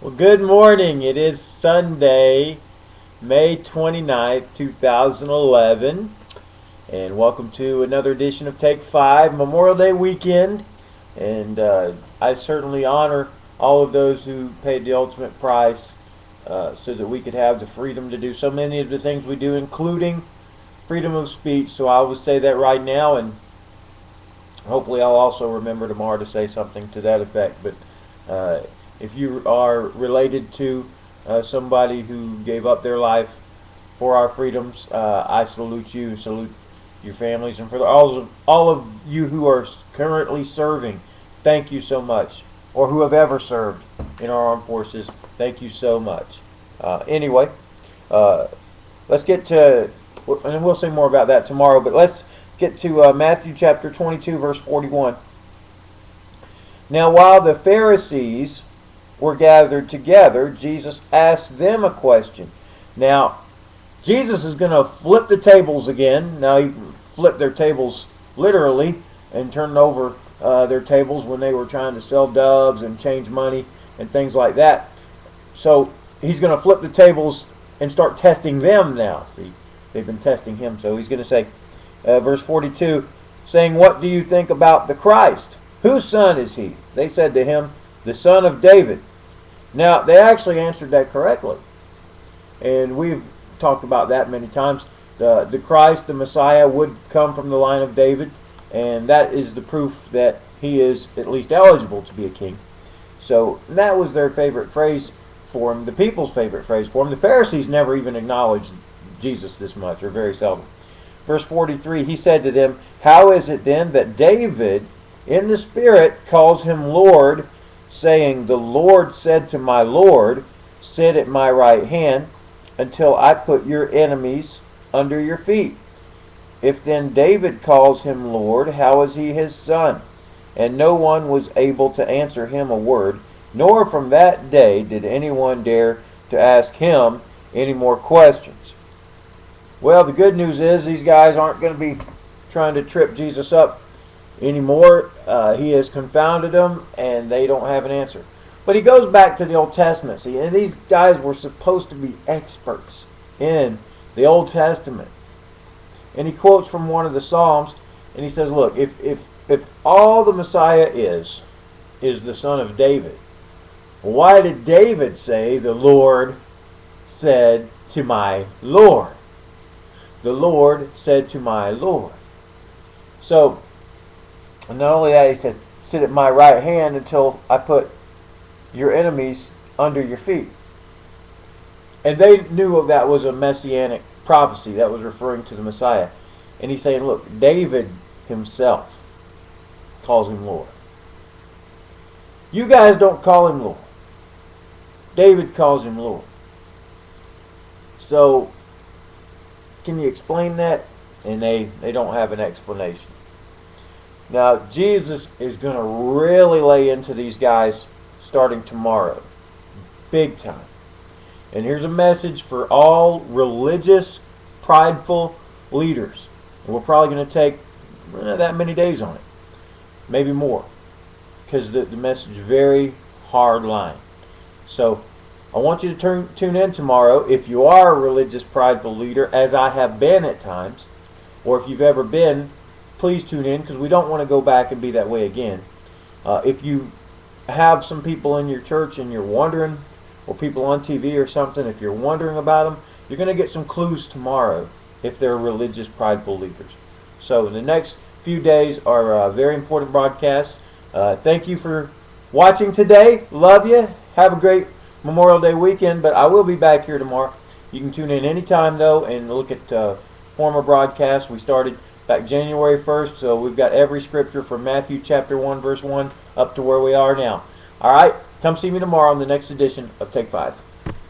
Well, good morning. It is Sunday, May 29th, 2011, and welcome to another edition of Take 5 Memorial Day weekend. And I certainly honor all of those who paid the ultimate price so that we could have the freedom to do so many of the things we do, including freedom of speech. So I will say that right now, and hopefully I'll also remember tomorrow to say something to that effect. But if you are related to somebody who gave up their life for our freedoms, I salute you, salute your families, and for all of you who are currently serving, thank you so much, or who have ever served in our armed forces, thank you so much. Anyway, let's get to, and we'll say more about that tomorrow, but let's get to Matthew chapter 22, verse 41. Now, while the Pharisees were gathered together, Jesus asked them a question. Now, Jesus is going to flip the tables again. Now, he flipped their tables literally and turned over their tables when they were trying to sell doves and change money and things like that. So, he's going to flip the tables and start testing them now. See, they've been testing him. So, he's going to say, verse 42, saying, "What do you think about the Christ? Whose son is he?" They said to him, "The son of David." Now, they actually answered that correctly. And we've talked about that many times. The Christ, the Messiah, would come from the line of David. And that is the proof that he is at least eligible to be a king. So that was their favorite phrase for him, the people's favorite phrase for him. The Pharisees never even acknowledged Jesus this much, or very seldom. Verse 43, he said to them, "How is it then that David in the Spirit calls him Lord, saying, 'The Lord said to my Lord, sit at my right hand until I put your enemies under your feet'? If then David calls him Lord, how is he his son?" And no one was able to answer him a word, nor from that day did anyone dare to ask him any more questions. Well, the good news is these guys aren't going to be trying to trip Jesus up anymore. He has confounded them, and they don't have an answer. But he goes back to the Old Testament. See, and these guys were supposed to be experts in the Old Testament. And he quotes from one of the Psalms, and he says, "Look, if all the Messiah is the son of David, why did David say, 'The Lord said to my Lord'? The Lord said to my Lord." So, and not only that, he said, "Sit at my right hand until I put your enemies under your feet." And they knew that was a messianic prophecy that was referring to the Messiah. And he's saying, look, David himself calls him Lord. You guys don't call him Lord. David calls him Lord. So, can you explain that? And they don't have an explanation. Now, Jesus is going to really lay into these guys starting tomorrow. Big time. And here's a message for all religious, prideful leaders. And we're probably going to take that many days on it. Maybe more. Because the message is very hard line. So, I want you to tune in tomorrow if you are a religious, prideful leader, as I have been at times. Or if you've ever been, please tune in, because we don't want to go back and be that way again. If you have some people in your church and you're wondering, or people on TV or something, if you're wondering about them, you're going to get some clues tomorrow if they're religious, prideful leaders. So the next few days are very important broadcasts. Thank you for watching today. Love you. Have a great Memorial Day weekend, but I will be back here tomorrow. You can tune in anytime, though, and look at former broadcasts. We started back January 1st, so we've got every scripture from Matthew chapter 1, verse 1 up to where we are now. All right, come see me tomorrow on the next edition of Take 5.